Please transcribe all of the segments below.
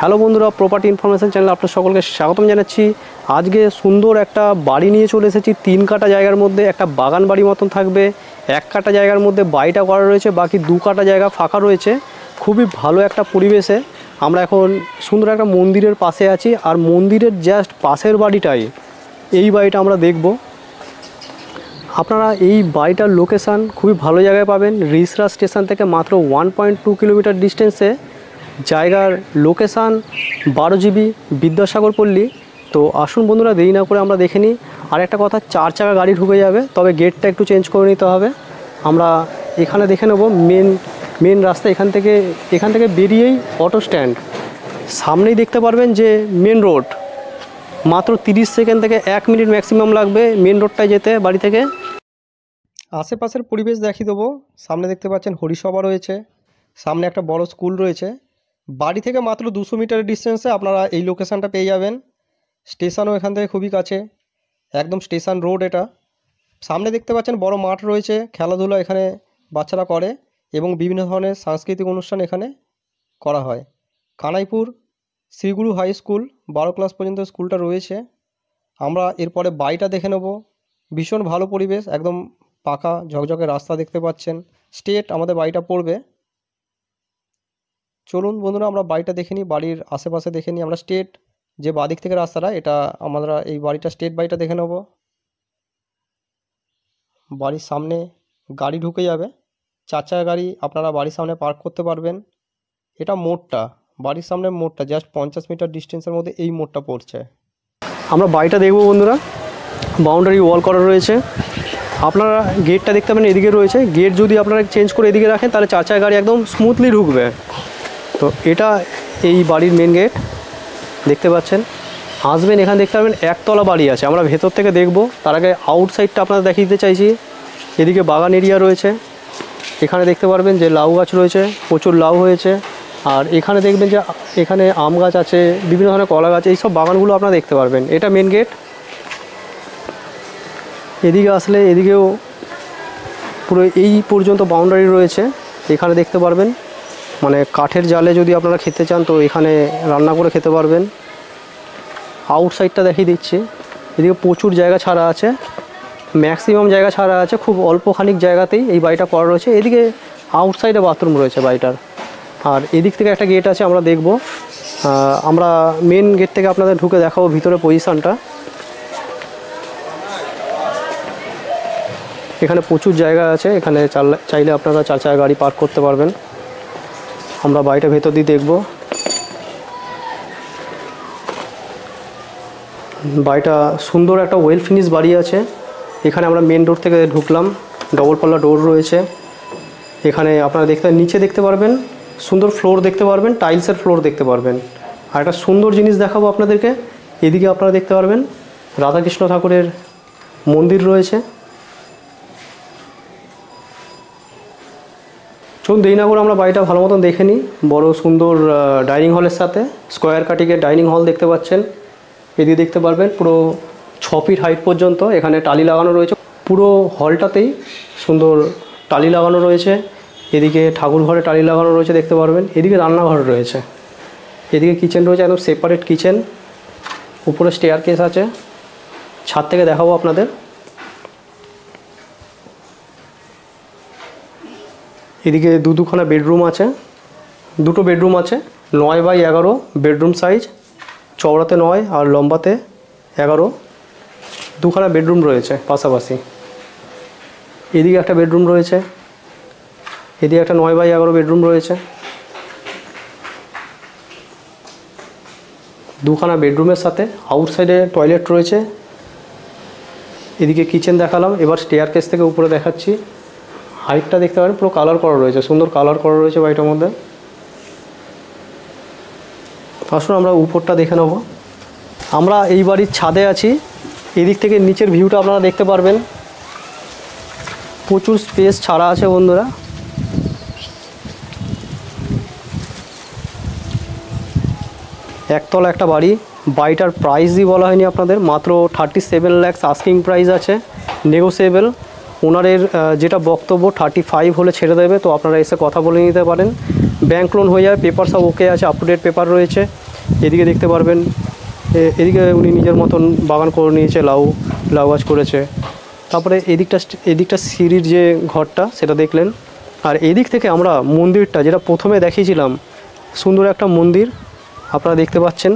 Hello বন্ধুরা, property information চ্যানেলে আপনাদের সকলকে স্বাগতম জানাচ্ছি। আজকে সুন্দর একটা বাড়ি নিয়ে চলে এসেছি। 3 কাঠা জায়গার মধ্যে একটা বাগান বাড়ি মতন থাকবে। 1 কাঠা জায়গার মধ্যে বাড়িটা করা রয়েছে, বাকি 2 কাঠা জায়গা ফাঁকা রয়েছে। খুবই ভালো একটা পরিবেশে আমরা এখন সুন্দর একটা মন্দিরের পাশে আছি, আর মন্দিরের জাস্ট পাশের বাড়িটাই এই বাড়িটা আমরা দেখব। আপনারা এই বাড়িটার লোকেশান খুবই ভালো জায়গায় পাবেন। রিসরা স্টেশন থেকে মাত্র 1.2 কিলোমিটার ডিস্টেন্সে জায়গার লোকেশান 12 GB বিদ্যাসাগর পল্লী। তো আসুন বন্ধুরা, দেরি না করে আমরা দেখে নিই। আর একটা কথা, 4 চাকা গাড়ি ঢুকে যাবে, তবে গেটটা একটু চেঞ্জ করে নিতে হবে। আমরা এখানে দেখে নেব মেন রাস্তা। এখান থেকে বেরিয়েই অটো স্ট্যান্ড, সামনেই দেখতে পারবেন যে মেন রোড। মাত্র 30 সেকেন্ড থেকে 1 মিনিট ম্যাক্সিমাম লাগবে মেন রোডটায় যেতে বাড়ি থেকে। আশেপাশের পরিবেশ দেখিয়ে দেবো। সামনে দেখতে পাচ্ছেন হরিসভা রয়েছে, সামনে একটা বড় স্কুল রয়েছে। বাড়ি থেকে মাত্র 200 মিটারের ডিস্টেন্সে আপনারা এই লোকেশানটা পেয়ে যাবেন। স্টেশনও এখান থেকে খুবই কাছে, একদম স্টেশন রোড এটা। সামনে দেখতে পাচ্ছেন বড় মাঠ রয়েছে, খেলাধুলা এখানে বাচ্চারা করে এবং বিভিন্ন ধরনের সাংস্কৃতিক অনুষ্ঠান এখানে করা হয়। কানাইপুর শ্রীগুরু হাই স্কুল 12 ক্লাস পর্যন্ত স্কুলটা রয়েছে। আমরা এরপরে বাড়িটা দেখে নেব। ভীষণ ভালো পরিবেশ, একদম পাকা ঝকঝকে রাস্তা দেখতে পাচ্ছেন। স্ট্রেট আমাদের বাড়িটা পড়বে। চলুন বন্ধুরা, আমরা বাড়িটা দেখে নিই, বাড়ির আশেপাশে দেখে নিই। আমরা স্ট্রেট যে বাদিক থেকে রাস্তাটা, এটা আমরা এই বাড়িটা স্ট্রেট বাড়িটা দেখে নেব। বাড়ির সামনে গাড়ি ঢুকে যাবে, 4 চাকা গাড়ি আপনারা বাড়ির সামনে পার্ক করতে পারবেন। এটা মোড়টা, বাড়ির সামনে মোড়টা জাস্ট 50 মিটার ডিস্টেন্সের মধ্যে এই মোড়টা পড়ছে। আমরা বাড়িটা দেখব বন্ধুরা। বাউন্ডারি ওয়াল করা রয়েছে। আপনারা গেটটা দেখতে পাবেন এদিকে রয়েছে। গেট যদি আপনারা চেঞ্জ করে এদিকে রাখেন, তাহলে 4 চাকা গাড়ি একদম স্মুথলি ঢুকবে। তো এটা এই বাড়ির মেন গেট দেখতে পাচ্ছেন। আসবেন, এখানে দেখতে পাবেন একতলা বাড়ি আছে। আমরা ভেতর থেকে দেখব, তার আগে আউটসাইডটা আপনাদের দেখিয়ে দিতে চাইছি। এদিকে বাগান এরিয়া রয়েছে, এখানে দেখতে পারবেন যে লাউ গাছ রয়েছে, প্রচুর লাউ হয়েছে। আর এখানে দেখবেন যে এখানে আম গাছ আছে, বিভিন্ন ধরনের কলা গাছ, এইসব বাগানগুলো আপনারা দেখতে পারবেন। এটা মেন গেট। এদিকে আসলে এদিকেও পুরো এই পর্যন্ত বাউন্ডারি রয়েছে। এখানে দেখতে পারবেন, মানে কাঠের জালে যদি আপনারা খেতে চান তো এখানে রান্না করে খেতে পারবেন। আউটসাইডটা দেখিয়ে দিচ্ছি। এদিকে প্রচুর জায়গা ছাড়া আছে, ম্যাক্সিমাম জায়গা ছাড়া আছে, খুব অল্প খানিক জায়গাতেই এই বাড়িটা করা রয়েছে। এদিকে আউটসাইডে বাথরুম রয়েছে বাড়িটার। আর এদিক থেকে একটা গেট আছে, আমরা দেখব। আমরা মেন গেট থেকে আপনাদের ঢুকে দেখাবো ভিতরে পজিশানটা। এখানে প্রচুর জায়গা আছে, এখানে চাইলে আপনারা 4 চাকা গাড়ি পার্ক করতে পারবেন। আমরা বাড়িটা ভেতর দিয়ে দেখব। বাড়িটা সুন্দর একটা ওয়েল ফিনিশ বাড়ি আছে। এখানে আমরা মেন ডোর থেকে ঢুকলাম, ডবল পাল্লা ডোর রয়েছে। এখানে আপনারা নিচে দেখতে পারবেন সুন্দর ফ্লোর দেখতে পারবেন, টাইলসের ফ্লোর দেখতে পারবেন। আর একটা সুন্দর জিনিস দেখাবো আপনাদেরকে। এদিকে আপনারা দেখতে পারবেন রাধাকৃষ্ণ ঠাকুরের মন্দির রয়েছে। চলুন দেরি না করে আমরা বাড়িটা ভালো মতন দেখে নিই। বড় সুন্দর ডাইনিং হলের সাথে স্কোয়ার কাটিংয়ের ডাইনিং হল দেখতে পাচ্ছেন। এদিকে দেখতে পারবেন পুরো 6 ফিট হাইট পর্যন্ত এখানে টালি লাগানো রয়েছে। পুরো হলটাতেই সুন্দর টালি লাগানো রয়েছে। এদিকে ঠাকুর ঘরে টালি লাগানো রয়েছে দেখতে পারবেন। এদিকে রান্নাঘর রয়েছে, এদিকে কিচেন রয়েছে, একদম সেপারেট কিচেন। উপরে স্টেয়ার কেস আছে, ছাদ থেকে দেখাবো আপনাদের। এদিকে দুখানা বেডরুম আছে, 2টো বেডরুম আছে। 9x11 বেডরুম সাইজ, চওড়াতে 9 আর লম্বাতে 11। 2খানা বেডরুম রয়েছে পাশাপাশি। এদিকে একটা বেডরুম রয়েছে, এদিকে একটা 9x11 বেডরুম রয়েছে। 2খানা বেডরুমের সাথে আউটসাইডে টয়লেট রয়েছে। এদিকে কিচেন দেখালাম, এবার স্টেয়ার কেস থেকে উপরে দেখাচ্ছি। হাইটটা দেখতে পারেন পুরো কালার করা রয়েছে, সুন্দর কালার করা রয়েছে বাড়িটার মধ্যে। আসুন আমরা উপরটা দেখে নেব। আমরা এই বাড়ির ছাদে আছি। এদিক থেকে নিচের ভিউটা আপনারা দেখতে পারবেন। প্রচুর স্পেস ছাড়া আছে বন্ধুরা। একতলা একটা বাড়ি। বাড়িটার প্রাইসই বলা হয়নি আপনাদের, মাত্র 37 লাখ আস্কিং প্রাইস আছে, নেগোসিয়েবল। ওনারের যেটা বক্তব্য 35 হলে ছেড়ে দেবে, তো আপনারা এসে কথা বলে নিতে পারেন। ব্যাঙ্ক লোন হয়ে যাবে, পেপার সব ওকে আছে, আপ টু ডেট পেপার রয়েছে। এদিকে দেখতে পারবেন এদিকে উনি নিজের মতন বাগান করে নিয়েছে, লাউ গাছ করেছে। তারপরে এদিকটা সিঁড়ির যে ঘরটা সেটা দেখলেন। আর এদিক থেকে আমরা মন্দিরটা যেটা প্রথমে দেখিয়েছিলাম, সুন্দর একটা মন্দির আপনারা দেখতে পাচ্ছেন।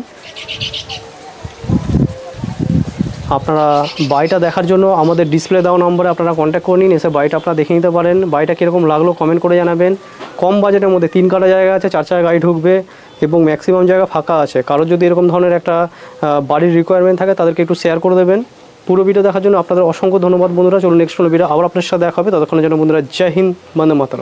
আপনারা বাড়িটা দেখার জন্য আমাদের ডিসপ্লে দেওয়া নম্বরে আপনারা কন্ট্যাক্ট করে নিন, এসে বাড়িটা আপনারা দেখে নিতে পারেন। বাড়িটা কীরকম লাগলো কমেন্ট করে জানাবেন। কম বাজেটের মধ্যে 3 কাঠা জায়গা আছে, 4 চাকা গাড়ি ঢুকবে এবং ম্যাক্সিমাম জায়গা ফাঁকা আছে। কারোর যদি এরকম ধরনের একটা বাড়ির রিকোয়ারমেন্ট থাকে তাদেরকে একটু শেয়ার করে দেবেন। পুরো ভিডিও দেখার জন্য আপনাদের অসংখ্য ধন্যবাদ বন্ধুরা। চলুন নেক্সট কোনো ভিডিও আবার আপনার সাথে দেখা হবে। ততক্ষণের জন্য বন্ধুরা জয় হিন্দ, বন্দে মাতরম।